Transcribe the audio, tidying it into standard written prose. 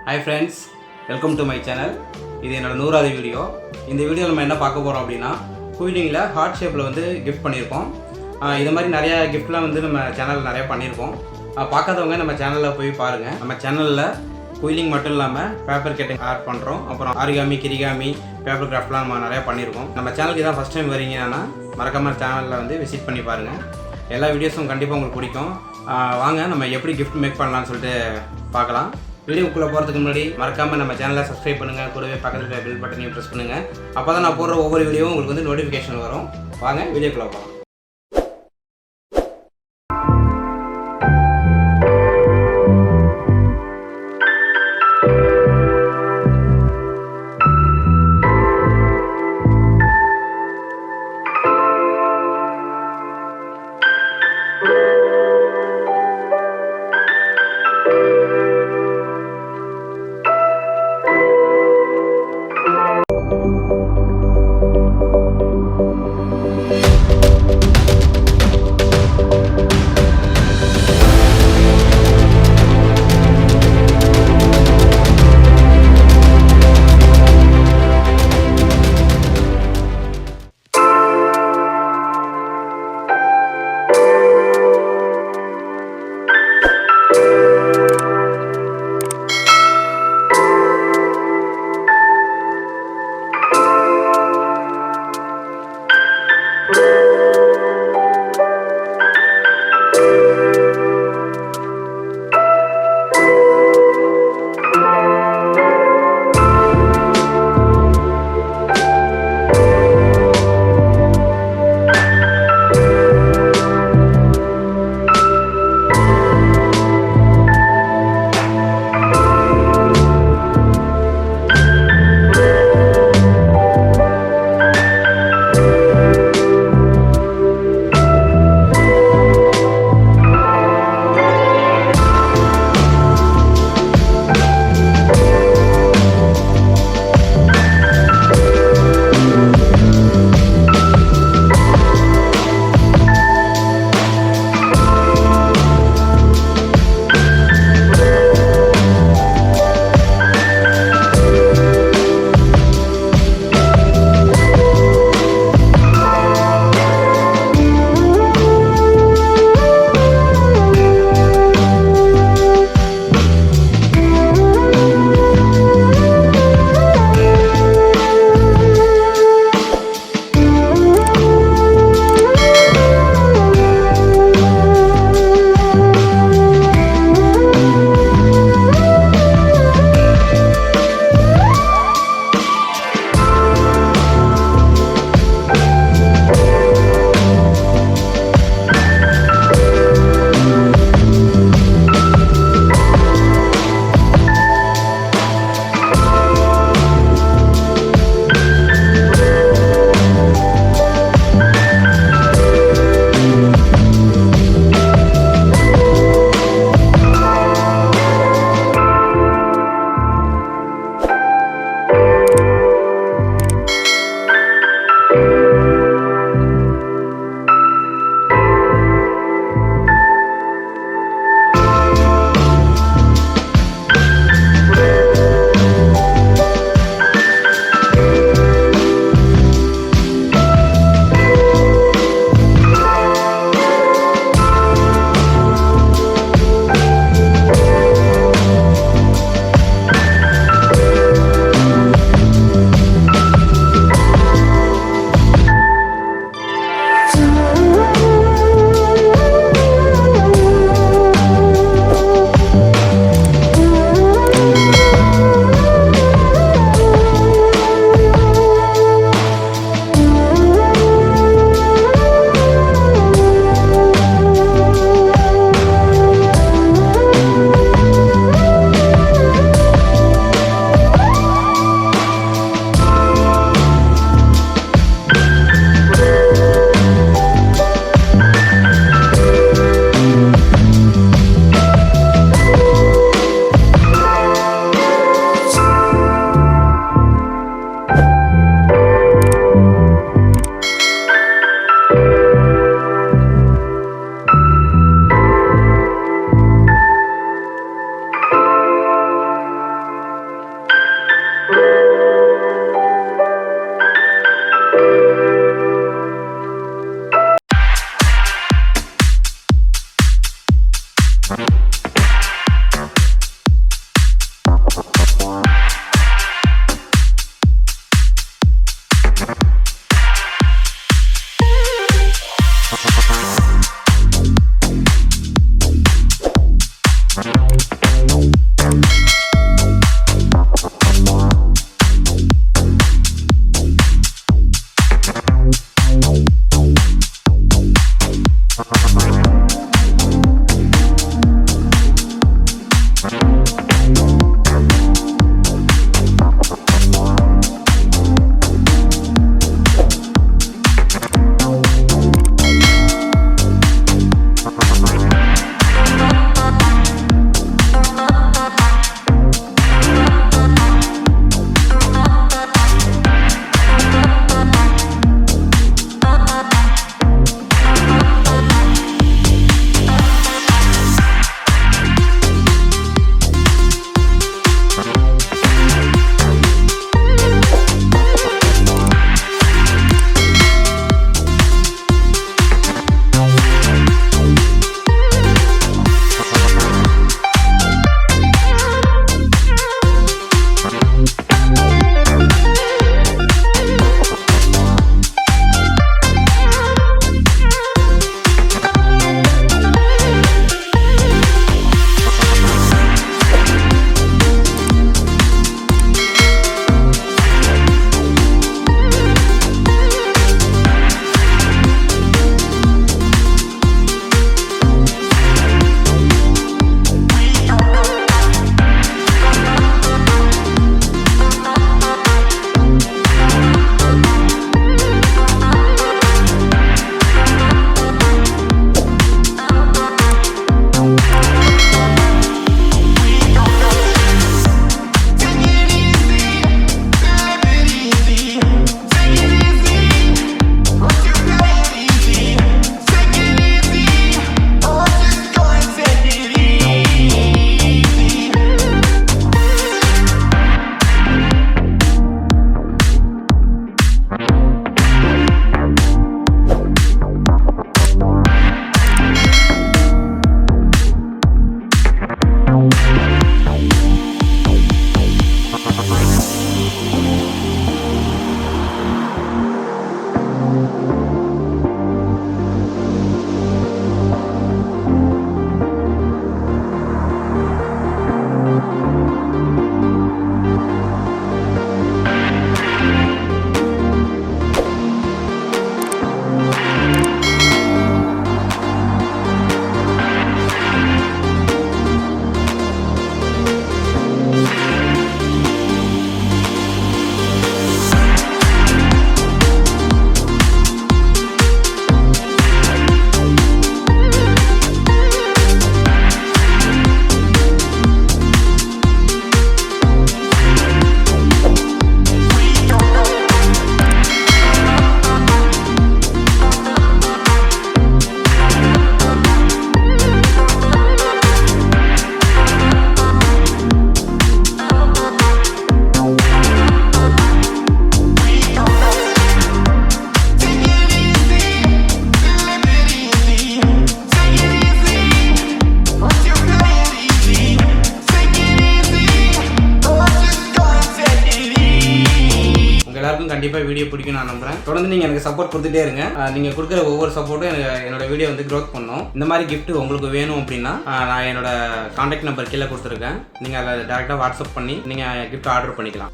Hi friends, welcome to my channel. இது என்னோட 100வது video. இந்த வீடியோல நம்ம என்ன பார்க்க போறோம் அப்படினா குயிலிங்ல ஹார்ட் ஷேப்ல வந்து gift பண்ணிருக்கோம். இந்த மாதிரி நிறைய giftலாம் வந்து நம்ம சேனல்ல நிறைய பண்ணிருக்கோம். பார்க்காதவங்க நம்ம சேனல்ல போய் பாருங்க. நம்ம சேனல்ல குயிலிங் மட்டும் இல்லாம பேப்பர் கட்டிங் ஆர்ட் பண்றோம். அப்புறம் ஆரிகாமி, கிரிகாமி, பேப்பர் கிராஃப்ட்லாம் நம்ம நிறைய பண்ணிருக்கோம். நம்ம சேனலுக்கு இதான் ஃபர்ஸ்ட் டைம் வரீங்கன்னா மறக்காம சேனல்ல வந்து விசிட் பண்ணி பாருங்க. எல்லா வீடியோஸும் கண்டிப்பாக உங்களுக்கு பிடிக்கும். வாங்க நம்ம எப்படி கிஃப்ட் மேக் பண்ணலாம்னு சொல்லிட்டு பார்க்கலாம். வீடியோக்குள்ளே போகிறதுக்கு முன்னாடி மறக்காமல் நம்ம சேனலை சப்ஸ்கிரைப் பண்ணுங்கள். கூடவே பக்கத்தில் இருக்க பெல் பட்டனையும் ப்ரெஸ் பண்ணுங்கள். அப்போ தான் நான் போடுற ஒவ்வொரு வீடியோவும் உங்களுக்கு வந்து நோட்டிஃபிகேஷன் வரும். வாங்க வீடியோக்குள்ளே போகலாம். கண்டிப்பாக வீடியோ பிடிக்கும் நான் நம்புறேன். தொடர்ந்து நீங்கள் எனக்கு சப்போர்ட் கொடுத்துட்டே இருங்க. நீங்கள் கொடுக்குற ஒவ்வொரு சப்போர்ட்டும் என்னோட வீடியோ வந்து க்ரோத் பண்ணும். இந்த மாதிரி gift உங்களுக்கு வேணும் அப்படின்னா நான் என்னோட கான்டாக்ட் நம்பர் கீழே கொடுத்துருக்கேன். நீங்கள் அதை டேரெக்டாக வாட்ஸ்அப் பண்ணி நீங்கள் gift ஆர்டர் பண்ணிக்கலாம்.